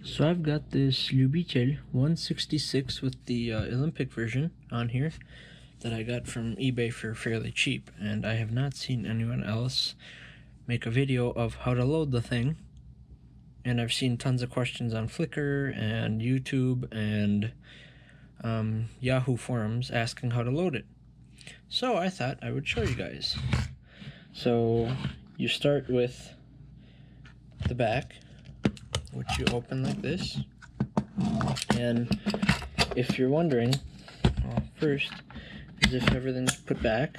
So I've got this Lubitel 166 with the Olympic version on here that I got from eBay for fairly cheap, and I have not seen anyone else make a video of how to load the thing. And I've seen tons of questions on Flickr and YouTube and Yahoo forums asking how to load it. So I thought I would show you guys. So you start with the back, which you open like this. And if you're wondering, well, first is if everything's put back,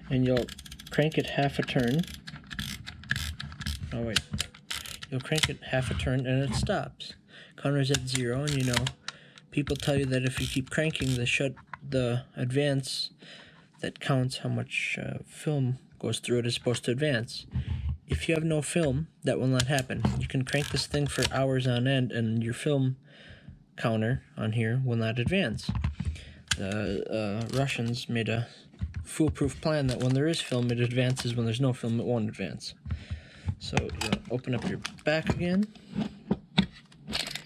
and you'll crank it half a turn. Oh wait, you'll crank it half a turn and it stops. Counter's at 0, and you know, people tell you that if you keep cranking the advance that counts how much film goes through it is supposed to advance. If you have no film, that will not happen. You can crank this thing for hours on end and your film counter on here will not advance. The Russians made a foolproof plan that when there is film, it advances. When there's no film, it won't advance. So you'll open up your back again,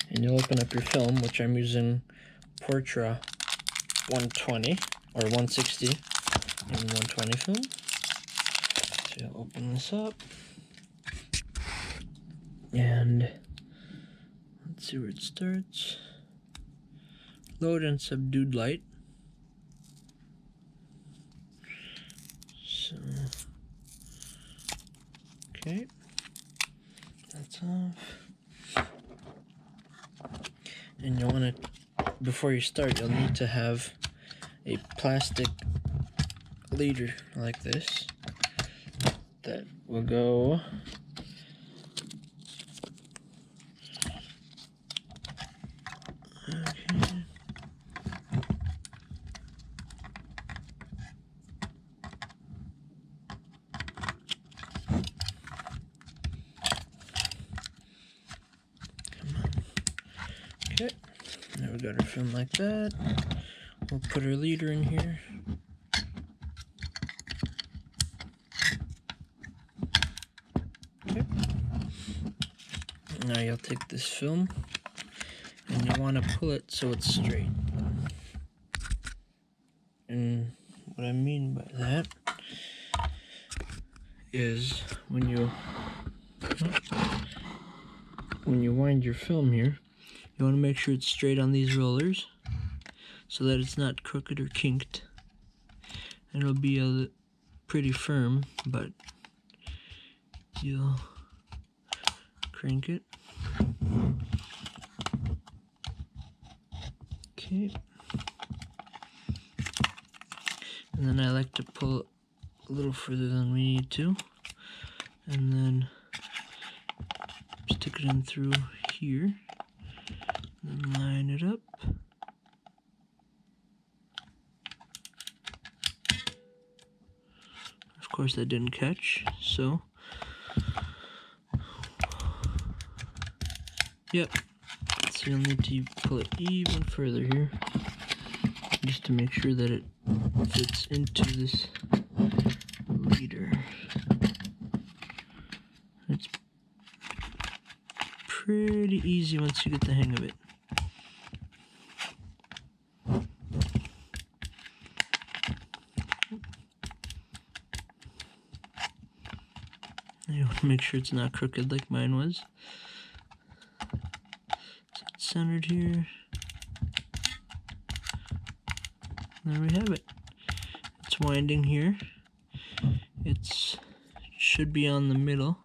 and you'll open up your film, which I'm using Portra 120 or 160 and 120 film. So you'll open this up, and let's see where it starts. Load in subdued light. So, okay, that's off. And you'll want to, before you start, you'll need to have a plastic leader like this that will go okay, now we got our film like that. We'll put our leader in here. Okay. Now you'll take this film and you want to pull it so it's straight. And what I mean by that is when you wind your film here, you want to make sure it's straight on these rollers so that it's not crooked or kinked. And it'll be pretty firm, but you'll crank it. Okay. And then I like to pull a little further than we need to, and then stick it in through here, and line it up. Of course that didn't catch, so yep, so you'll need to pull it even further here, just to make sure that it fits into this leader. It's pretty easy once you get the hang of it. You want to make sure it's not crooked like mine was. So it's centered here. There we have it. It's winding here. It should be on the middle,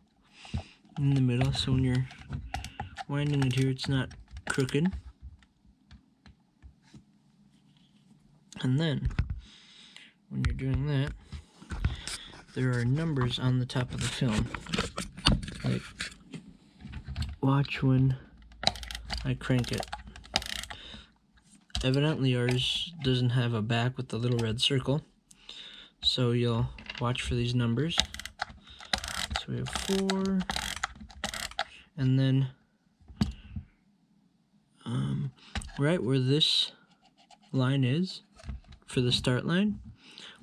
in the middle, so when you're winding it here, it's not crooked. And then, when you're doing that, there are numbers on the top of the film. Like, watch when I crank it. Evidently ours doesn't have a back with the little red circle, so you'll watch for these numbers. So we have 4, and then right where this line is for the start line,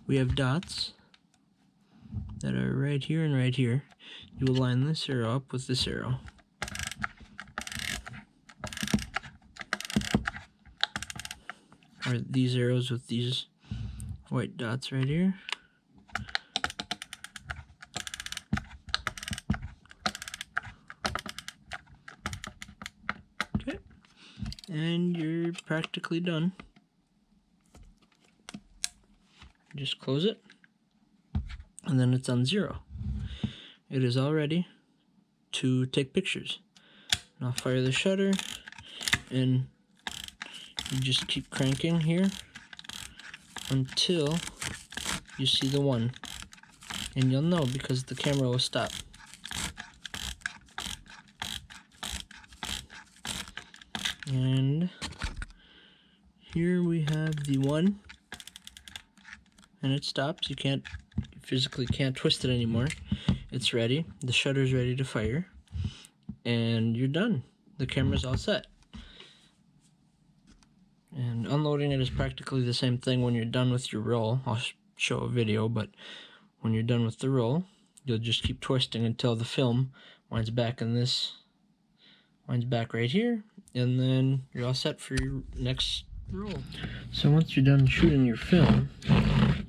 we have dots that are right here and right here. You will line this arrow up with this arrow. or these arrows with these white dots right here. Okay, and you're practically done. Just close it, and then it's on 0. It is all ready to take pictures. And I'll fire the shutter, and you just keep cranking here until you see the 1. And you'll know because the camera will stop. And here we have the 1. And it stops. You physically can't twist it anymore. It's ready. The shutter's ready to fire. And you're done. The camera's all set. And unloading it is practically the same thing when you're done with your roll. I'll show a video, but when you're done with the roll, you'll just keep twisting until the film winds back right here, and then you're all set for your next roll. So once you're done shooting your film,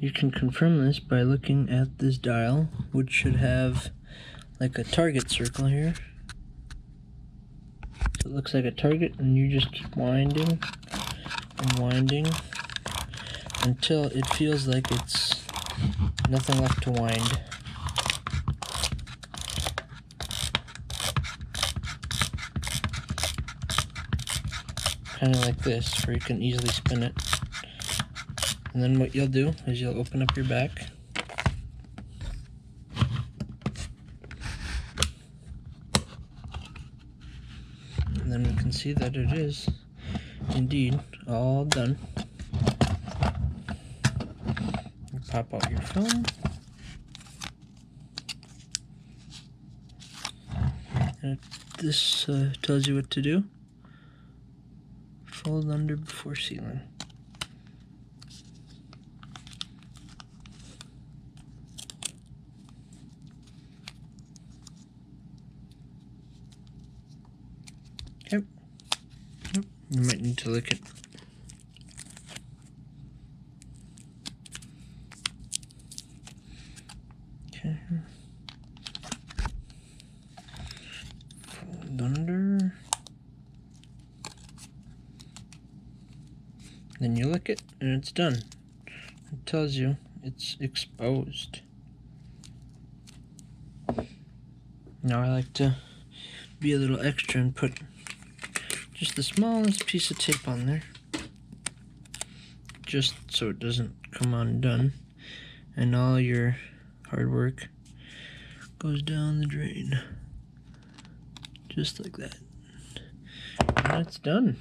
you can confirm this by looking at this dial, which should have like a target circle here. So it looks like a target, and you just keep winding and winding until it feels like it's nothing left to wind. Kind of like this, where you can easily spin it. And then what you'll do is you'll open up your back. And then we can see that it is indeed all done. You pop out your film. And this tells you what to do. Fold under before sealing. Yep. You might need to lick it. Okay. Fold under. Then you lick it, and it's done. It tells you it's exposed. Now I like to be a little extra and put just the smallest piece of tape on there, just so it doesn't come undone, and all your hard work goes down the drain, just like that. And that's done.